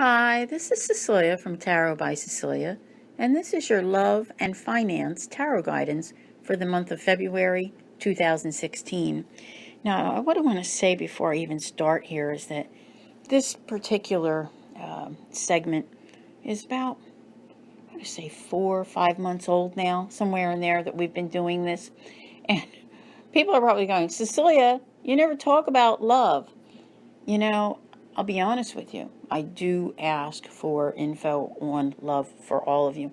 Hi, this is Cecilia from Tarot by Cecilia, and this is your love and finance tarot guidance for the month of February 2016. Now, what I want to say before I even start here is that this particular segment is about, I want to say, 4 or 5 months old now, somewhere in there that we've been doing this. And people are probably going, Cecilia, you never talk about love. I'll be honest with you. I do ask for info on love for all of you.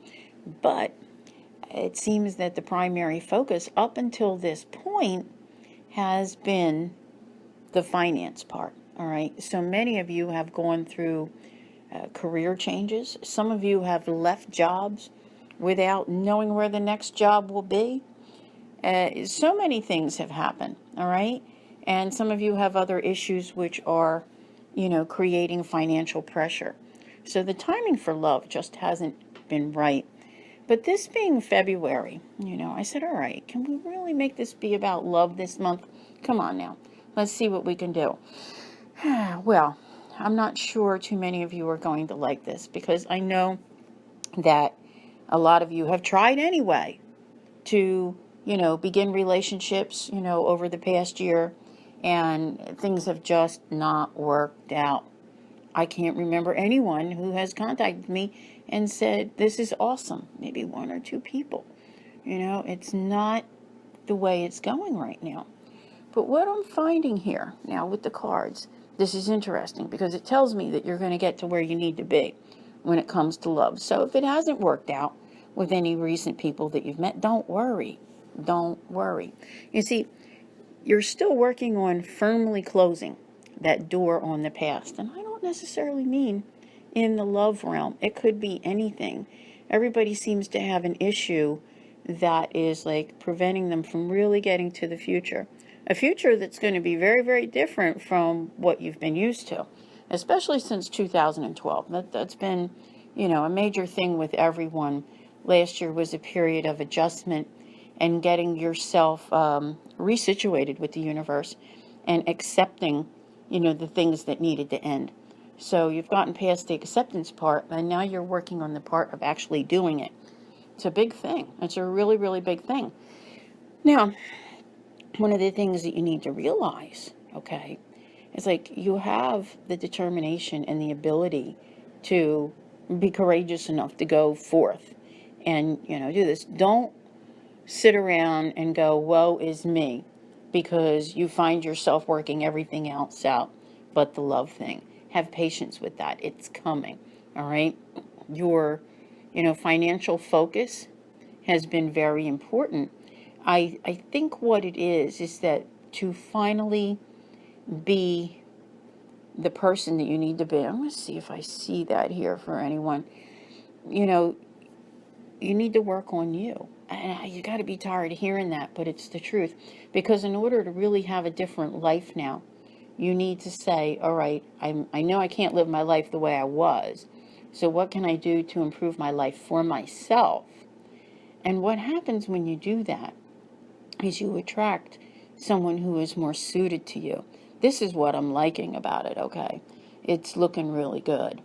But it seems that the primary focus up until this point has been the finance part. All right. So many of you have gone through career changes. Some of you have left jobs without knowing where the next job will be. So many things have happened. All right. And some of you have other issues which are creating financial pressure. So the timing for love just hasn't been right. But this being February, I said, all right, can we really make this be about love this month? Come on now. Let's see what we can do. Well, I'm not sure too many of you are going to like this because I know that a lot of you have tried anyway to, begin relationships, over the past year, and things have just not worked out. I can't remember anyone who has contacted me and said, this is awesome. Maybe one or two people. It's not the way it's going right now. But what I'm finding here now with the cards, this is interesting because it tells me that you're going to get to where you need to be when it comes to love. So if it hasn't worked out with any recent people that you've met, don't worry. Don't worry. You see, you're still working on firmly closing that door on the past. And I don't necessarily mean in the love realm. It could be anything. Everybody seems to have an issue that is like preventing them from really getting to the future. A future that's going to be very, very different from what you've been used to, especially since 2012. That's been, a major thing with everyone. Last year was a period of adjustment and getting yourself resituated with the universe and accepting, the things that needed to end. So you've gotten past the acceptance part, and now you're working on the part of actually doing it. It's a big thing. It's a really, really big thing. Now, one of the things that you need to realize, okay, is like you have the determination and the ability to be courageous enough to go forth and, do this. Don't sit around and go, woe is me, because you find yourself working everything else out but the love thing. Have patience with that. It's coming. All right. Your, financial focus has been very important. I think what it is that to finally be the person that you need to be. I'm going to see if I see that here for anyone. You need to work on you. And you got to be tired of hearing that, but it's the truth. Because in order to really have a different life now, you need to say, all right, I know I can't live my life the way I was. So what can I do to improve my life for myself? And what happens when you do that is you attract someone who is more suited to you. This is what I'm liking about it, okay? It's looking really good.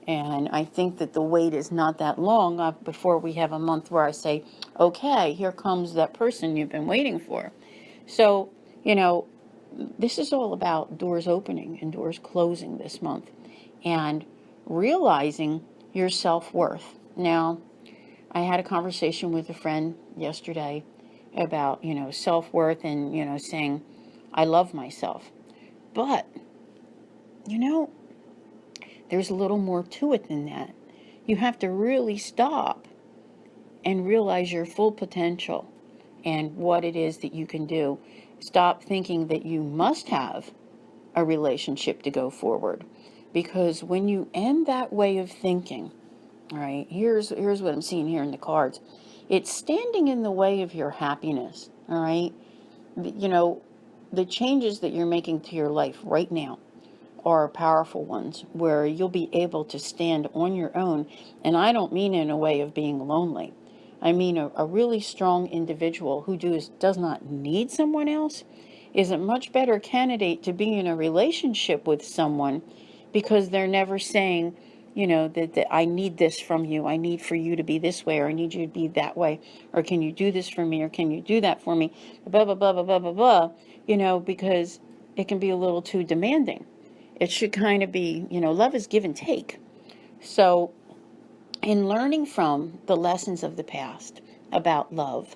And I think that the wait is not that long before we have a month where I say, okay, here comes that person you've been waiting for. So, this is all about doors opening and doors closing this month and realizing your self-worth. Now, I had a conversation with a friend yesterday about, self-worth and, saying, I love myself. But, there's a little more to it than that. You have to really stop and realize your full potential and what it is that you can do. Stop thinking that you must have a relationship to go forward. Because when you end that way of thinking, all right, here's what I'm seeing here in the cards. It's standing in the way of your happiness, all right? The changes that you're making to your life right now are powerful ones where you'll be able to stand on your own. And I don't mean in a way of being lonely. I mean a really strong individual who does not need someone else is a much better candidate to be in a relationship with someone because they're never saying, that I need this from you. I need for you to be this way, or I need you to be that way, or can you do this for me, or can you do that for me, blah, blah, blah, blah, blah, blah, blah, because it can be a little too demanding. It should kind of be, love is give and take. So in learning from the lessons of the past about love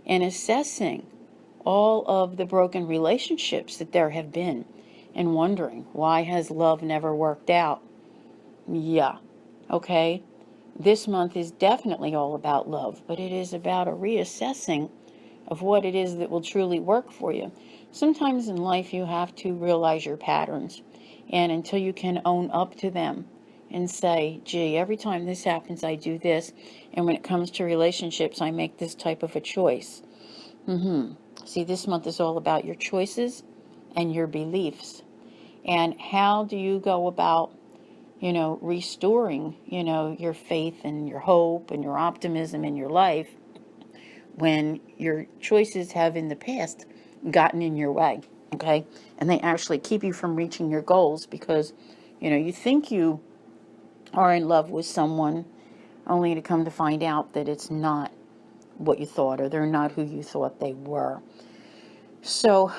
and assessing all of the broken relationships that there have been and wondering, why has love never worked out? Yeah, okay. This month is definitely all about love, but it is about a reassessing of what it is that will truly work for you. Sometimes in life you have to realize your patterns, and until you can own up to them and say, gee, every time this happens I do this, and when it comes to relationships I make this type of a choice. See, this month is all about your choices and your beliefs. And how do you go about restoring, your faith and your hope and your optimism in your life when your choices have in the past gotten in your way, okay? And they actually keep you from reaching your goals because, you think you are in love with someone only to come to find out that it's not what you thought, or they're not who you thought they were. So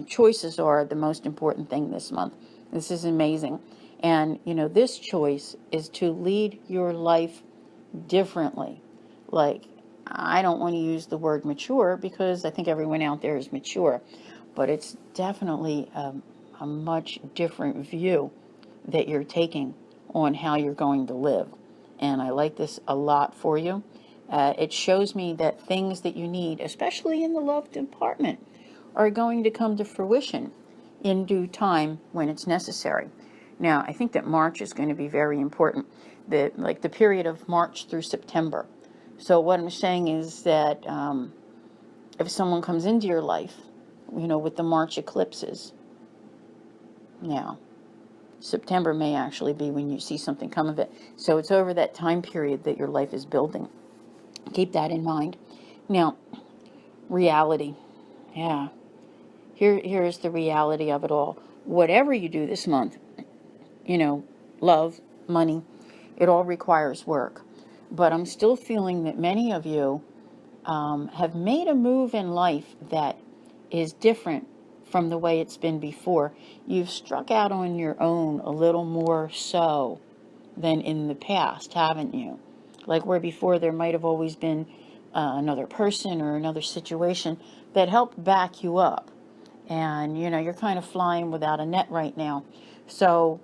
choices are the most important thing this month. This is amazing. And, this choice is to lead your life differently. Like, I don't want to use the word mature because I think everyone out there is mature, but it's definitely a much different view that you're taking on how you're going to live. And I like this a lot for you. It shows me that things that you need, especially in the love department, are going to come to fruition in due time when it's necessary. Now, I think that March is going to be very important, the period of March through September. So what I'm saying is that if someone comes into your life, with the March eclipses, now, September may actually be when you see something come of it. So it's over that time period that your life is building. Keep that in mind. Now, reality. Yeah. Here is the reality of it all. Whatever you do this month, love, money, it all requires work. But I'm still feeling that many of you have made a move in life that is different from the way it's been before. You've struck out on your own a little more so than in the past, haven't you? Like where before there might have always been another person or another situation that helped back you up. And, you're kind of flying without a net right now. So,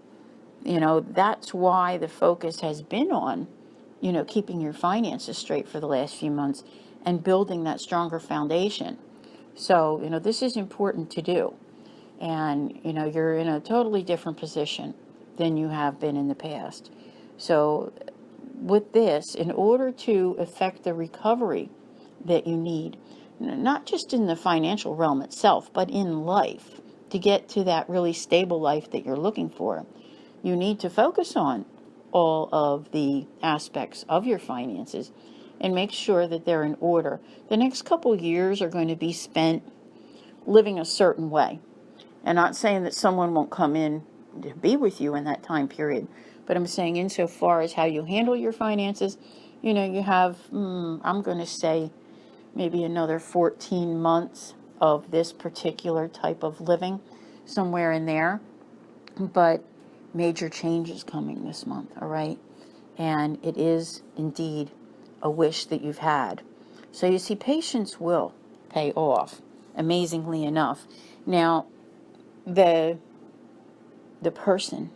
that's why the focus has been on, keeping your finances straight for the last few months and building that stronger foundation. So, this is important to do. And, you're in a totally different position than you have been in the past. So, with this, in order to effect the recovery that you need, not just in the financial realm itself, but in life, to get to that really stable life that you're looking for, you need to focus on all of the aspects of your finances and make sure that they're in order. The next couple years are going to be spent living a certain way. And not saying that someone won't come in to be with you in that time period, but I'm saying insofar as how you handle your finances, you have, I'm going to say, maybe another 14 months of this particular type of living, somewhere in there. But major changes coming this month, all right? And it is indeed a wish that you've had. So you see, patience will pay off, amazingly enough. Now, the person,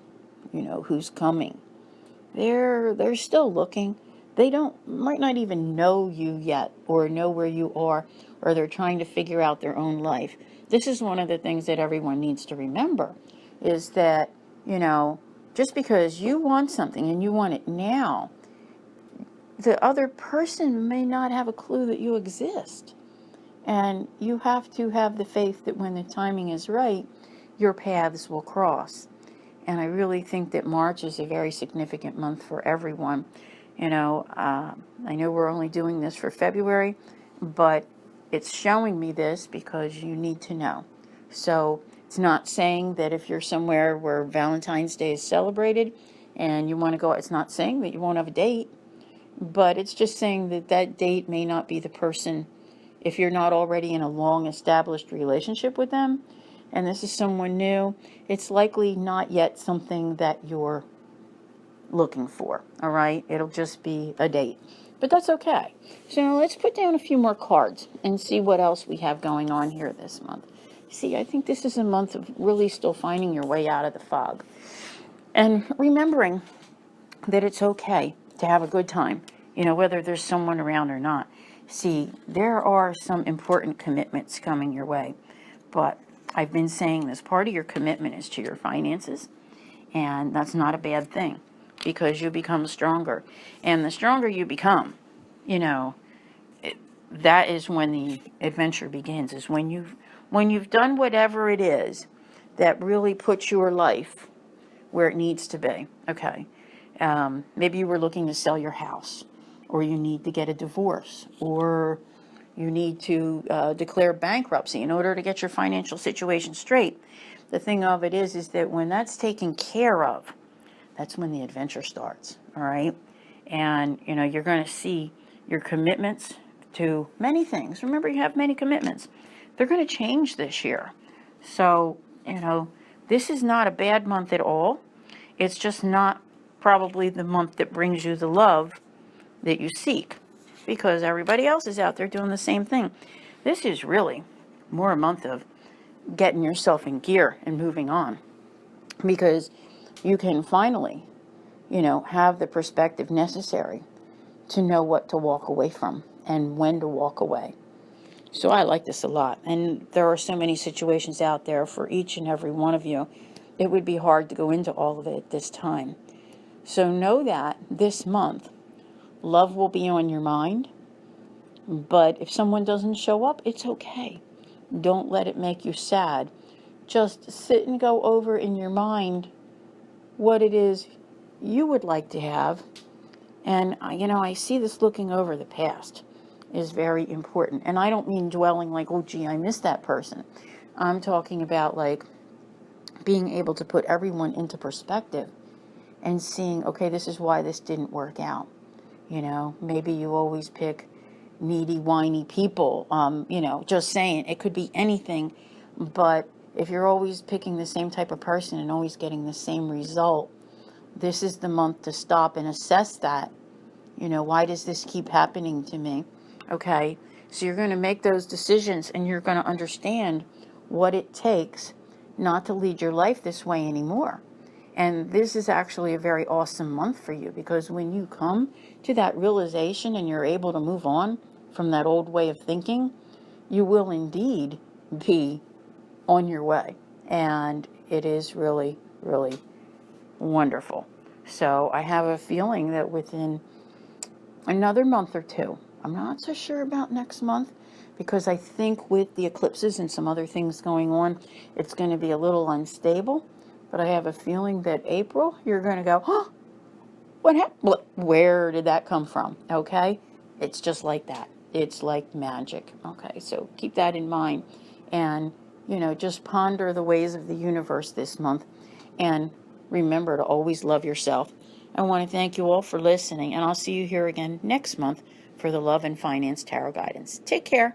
who's coming, they're still looking. They might not even know you yet or know where you are, or they're trying to figure out their own life. This is one of the things that everyone needs to remember, is that, just because you want something and you want it now, the other person may not have a clue that you exist. And you have to have the faith that when the timing is right, your paths will cross. And I really think that March is a very significant month for everyone. I know we're only doing this for February, but it's showing me this because you need to know. So it's not saying that if you're somewhere where Valentine's Day is celebrated and you want to go, it's not saying that you won't have a date, but it's just saying that that date may not be the person if you're not already in a long established relationship with them, and this is someone new. It's likely not yet something that you're looking for, all right? It'll just be a date, but that's okay. So now let's put down a few more cards and see what else we have going on here this month. See, I think this is a month of really still finding your way out of the fog and remembering that it's okay to have a good time, whether there's someone around or not. See, there are some important commitments coming your way, but I've been saying this, part of your commitment is to your finances, and that's not a bad thing because you become stronger. And the stronger you become, that is when the adventure begins, is when you've done whatever it is that really puts your life where it needs to be. Okay. Maybe you were looking to sell your house, or you need to get a divorce, or you need to declare bankruptcy in order to get your financial situation straight. The thing of it is that when that's taken care of, that's when the adventure starts, all right? And, you're going to see your commitments to many things. Remember, you have many commitments. They're going to change this year. So, this is not a bad month at all. It's just not probably the month that brings you the love that you seek, because everybody else is out there doing the same thing. This is really more a month of getting yourself in gear and moving on, because you can finally, have the perspective necessary to know what to walk away from and when to walk away. So I like this a lot. And there are so many situations out there for each and every one of you. It would be hard to go into all of it at this time. So know that this month, love will be on your mind. But if someone doesn't show up, it's okay. Don't let it make you sad. Just sit and go over in your mind what it is you would like to have. And, I see this looking over the past is very important. And I don't mean dwelling like, oh, gee, I miss that person. I'm talking about like being able to put everyone into perspective and seeing, okay, this is why this didn't work out. Maybe you always pick needy, whiny people, just saying, it could be anything. But if you're always picking the same type of person and always getting the same result, this is the month to stop and assess that. Why does this keep happening to me? Okay, so you're going to make those decisions, and you're going to understand what it takes not to lead your life this way anymore. And this is actually a very awesome month for you, because when you come to that realization and you're able to move on from that old way of thinking, you will indeed be on your way. And it is really, really wonderful. So I have a feeling that within another month or two, I'm not so sure about next month, because I think with the eclipses and some other things going on, it's going to be a little unstable. But I have a feeling that April, you're going to go, huh, what happened? Where did that come from? Okay? It's just like that. It's like magic. Okay, so keep that in mind. And, just ponder the ways of the universe this month. And remember to always love yourself. I want to thank you all for listening, and I'll see you here again next month for the Love and Finance Tarot Guidance. Take care.